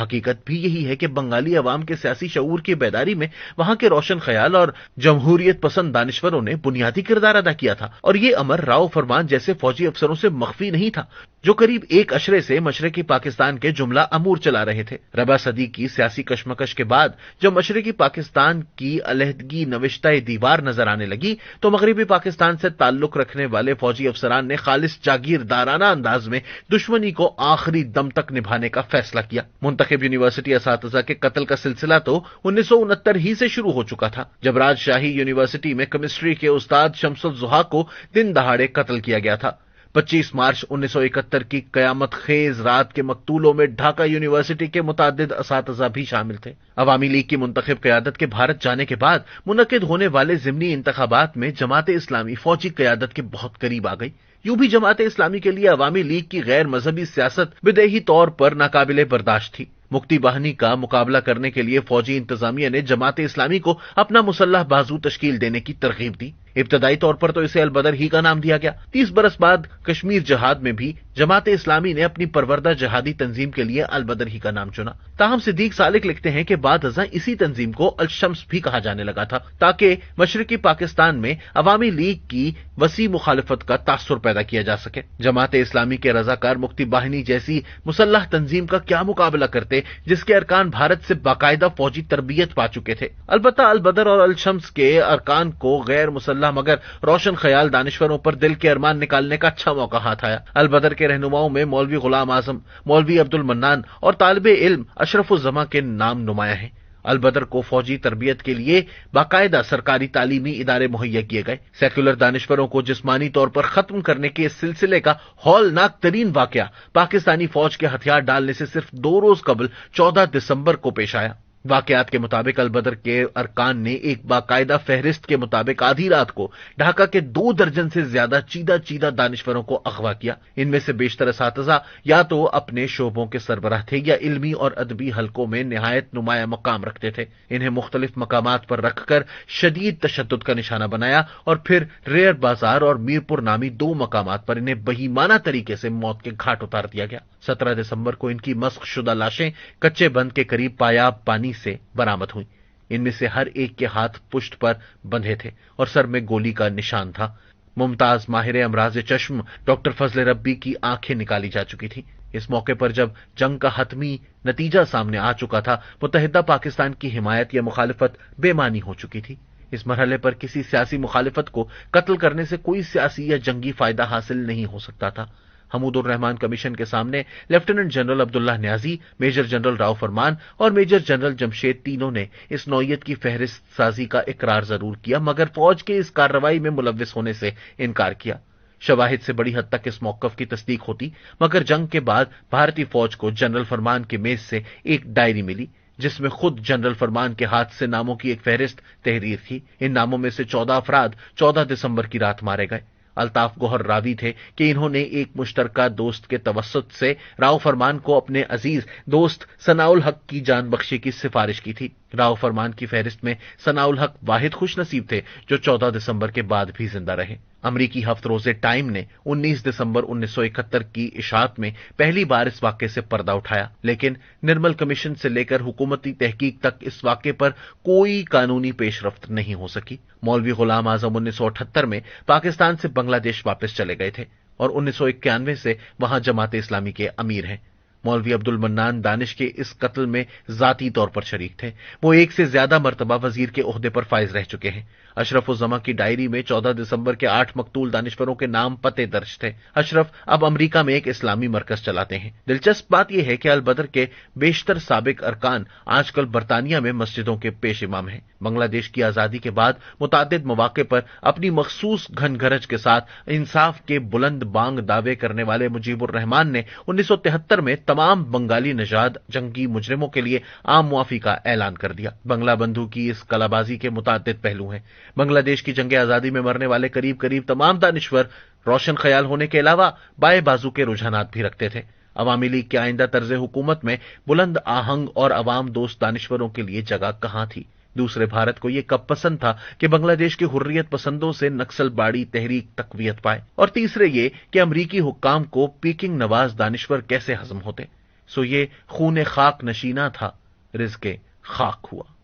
حقیقت بھی یہی ہے کہ بنگالی عوام کے سیاسی شعور کی بیداری میں وہاں کے روشن خیال اور جمہوریت پسند دانشوروں نے بنیادی کردار ادا کیا تھا، اور یہ امر راؤ فرمان جیسے فوجی افسروں سے مخفی نہیں تھا جو قریب ایک اشرے سے مشرقی پاکستان کے جملہ امور چلا رہے تھے۔ ربع صدی کی سیاسی کشمکش کے بعد جب مشرقی پاکستان کی علیحدگی نوشتہ دیوار نظر آنے لگی تو مغربی پاکستان سے تعلق رکھنے والے فوجی افسران نے خالص جاگیردارانہ انداز میں دشمنی کو آخری دم تک نبھانے کا فیصلہ کیا۔ منتخب یونیورسٹی اساتذہ کے قتل کا سلسلہ تو 1969 ہی سے شروع ہو چکا تھا، جب راجشاہی یونیورسٹی میں کیمسٹری کے استاد شمس الضحیٰ کو دن دہاڑے قتل کیا گیا تھا۔ 25 مارچ 1971 کی قیامت خیز رات کے مقتولوں میں ڈھاکہ یونیورسٹی کے متعدد اساتذہ بھی شامل تھے۔ عوامی لیگ کی منتخب قیادت کے بھارت جانے کے بعد منعقد ہونے والے ضمنی انتخابات میں جماعت اسلامی فوجی قیادت کے بہت قریب آ گئی۔ یوں بھی جماعت اسلامی کے لیے عوامی لیگ کی غیر مذہبی سیاست بدیہی طور پر ناقابل برداشت تھی۔ مکتی باہنی کا مقابلہ کرنے کے لیے فوجی انتظامیہ نے جماعت اسلامی کو اپنا مسلح بازو تشکیل دینے کی ترغیب دی۔ ابتدائی طور پر تو اسے البدر ہی کا نام دیا گیا۔ 30 برس بعد کشمیر جہاد میں بھی جماعت اسلامی نے اپنی پروردہ جہادی تنظیم کے لیے البدر ہی کا نام چنا۔ تاہم صدیق سالک لکھتے ہیں کہ بعد ازاں اسی تنظیم کو الشمس بھی کہا جانے لگا تھا تاکہ مشرقی پاکستان میں عوامی لیگ کی وسیع مخالفت کا تاثر پیدا کیا جا سکے۔ جماعت اسلامی کے رضاکار مکتی باہنی جیسی مسلح تنظیم کا کیا مقابلہ کرتے جس کے ارکان بھارت سے باقاعدہ فوجی تربیت پا چکے تھے۔ البتہ البدر اور الشمس کے ارکان کو غیر مسلح مگر روشن خیال دانشوروں پر دل کے ارمان نکالنے کا اچھا موقع ہاتھ آیا۔ البدر کے رہنماؤں میں مولوی غلام اعظم، مولوی عبد المنان اور طالب علم اشرف الزماں کے نام نمایاں ہیں۔ البدر کو فوجی تربیت کے لیے باقاعدہ سرکاری تعلیمی ادارے مہیا کیے گئے۔ سیکولر دانشوروں کو جسمانی طور پر ختم کرنے کے اس سلسلے کا ہولناک ترین واقعہ پاکستانی فوج کے ہتھیار ڈالنے سے صرف 2 روز قبل 14 دسمبر کو پیش آیا۔ واقعات کے مطابق البدر کے ارکان نے ایک باقاعدہ فہرست کے مطابق آدھی رات کو ڈھاکہ کے 2 درجن سے زیادہ چیدہ دانشوروں کو اغوا کیا۔ ان میں سے بیشتر اساتذہ یا تو اپنے شعبوں کے سربراہ تھے یا علمی اور ادبی حلقوں میں نہایت نمایاں مقام رکھتے تھے۔ انہیں مختلف مقامات پر رکھ کر شدید تشدد کا نشانہ بنایا اور پھر ریئر بازار اور میرپور نامی 2 مقامات پر انہیں بہیمانہ طریقے سے موت کے گھاٹ اتار دیا گیا۔ 17 دسمبر کو ان کی مسخ شدہ لاشیں کچے بند کے قریب پایاب پانی سے برآمد ہوئیں۔ ان میں سے ہر ایک کے ہاتھ پشت پر بندھے تھے اور سر میں گولی کا نشان تھا۔ ممتاز ماہر امراض چشم ڈاکٹر فضل ربی کی آنکھیں نکالی جا چکی تھیں۔ اس موقع پر جب جنگ کا حتمی نتیجہ سامنے آ چکا تھا، متحدہ پاکستان کی حمایت یا مخالفت بے معنی ہو چکی تھی۔ اس مرحلے پر کسی سیاسی مخالفت کو قتل کرنے سے کوئی سیاسی یا جنگی فائدہ حاصل نہیں ہو سکتا تھا۔ حمود الرحمان کمیشن کے سامنے لیفٹیننٹ جنرل عبداللہ نیازی، میجر جنرل راؤ فرمان اور میجر جنرل جمشید تینوں نے اس نوعیت کی فہرست سازی کا اقرار ضرور کیا مگر فوج کے اس کارروائی میں ملوث ہونے سے انکار کیا۔ شواہد سے بڑی حد تک اس موقف کی تصدیق ہوتی مگر جنگ کے بعد بھارتی فوج کو جنرل فرمان کے میز سے ایک ڈائری ملی جس میں خود جنرل فرمان کے ہاتھ سے ناموں کی ایک فہرست تحریر تھی۔ ان ناموں میں سے 14 افراد 14 دسمبر کی رات مارے گئے۔ الطاف گوہر راوی تھے کہ انہوں نے ایک مشترکہ دوست کے توسط سے راؤ فرمان کو اپنے عزیز دوست ثناء الحق کی جان بخشی کی سفارش کی تھی۔ راؤ فرمان کی فہرست میں ثناء الحق واحد خوش نصیب تھے جو 14 دسمبر کے بعد بھی زندہ رہے۔ امریکی ہفت روزے ٹائم نے 19 دسمبر 1971 کی اشاعت میں پہلی بار اس واقعے سے پردہ اٹھایا، لیکن نرمل کمیشن سے لے کر حکومتی تحقیق تک اس واقعے پر کوئی قانونی پیش رفت نہیں ہو سکی۔ مولوی غلام اعظم 1978 میں پاکستان سے بنگلہ دیش واپس چلے گئے تھے اور 1991 سے وہاں جماعت اسلامی کے امیر ہیں۔ مولوی عبد المنان دانش کے اس قتل میں ذاتی طور پر شریک تھے۔ وہ 1 سے زیادہ مرتبہ وزیر کے عہدے پر فائز رہ چکے ہیں۔ اشرف الزماں کی ڈائری میں 14 دسمبر کے 8 مقتول دانشوروں کے نام پتے درج تھے۔ اشرف اب امریکہ میں ایک اسلامی مرکز چلاتے ہیں۔ دلچسپ بات یہ ہے کہ البدر کے بیشتر سابق ارکان آج کل برطانیہ میں مسجدوں کے پیش امام ہیں۔ بنگلہ دیش کی آزادی کے بعد متعدد مواقع پر اپنی مخصوص گھن گرج کے ساتھ انصاف کے بلند بانگ دعوے کرنے والے مجیب الرحمان نے 1973 میں تمام بنگالی نژاد جنگی مجرموں کے لیے عام معافی کا اعلان کر دیا۔ بنگلہ بندھو کی اس کلا بازی کے متعدد پہلو ہیں۔ بنگلہ دیش کی جنگ آزادی میں مرنے والے قریب تمام دانشور روشن خیال ہونے کے علاوہ بائیں بازو کے رجحانات بھی رکھتے تھے۔ عوامی لیگ کے آئندہ طرز حکومت میں بلند آہنگ اور عوام دوست دانشوروں کے لیے جگہ کہاں تھی؟ دوسرے بھارت کو یہ کب پسند تھا کہ بنگلہ دیش کے حریت پسندوں سے نکسل باڑی تحریک تقویت پائے؟ اور تیسرے یہ کہ امریکی حکام کو پیکنگ نواز دانشور کیسے ہضم ہوتے؟ سو یہ خون خاک نشینہ تھا، رزق خاک ہوا۔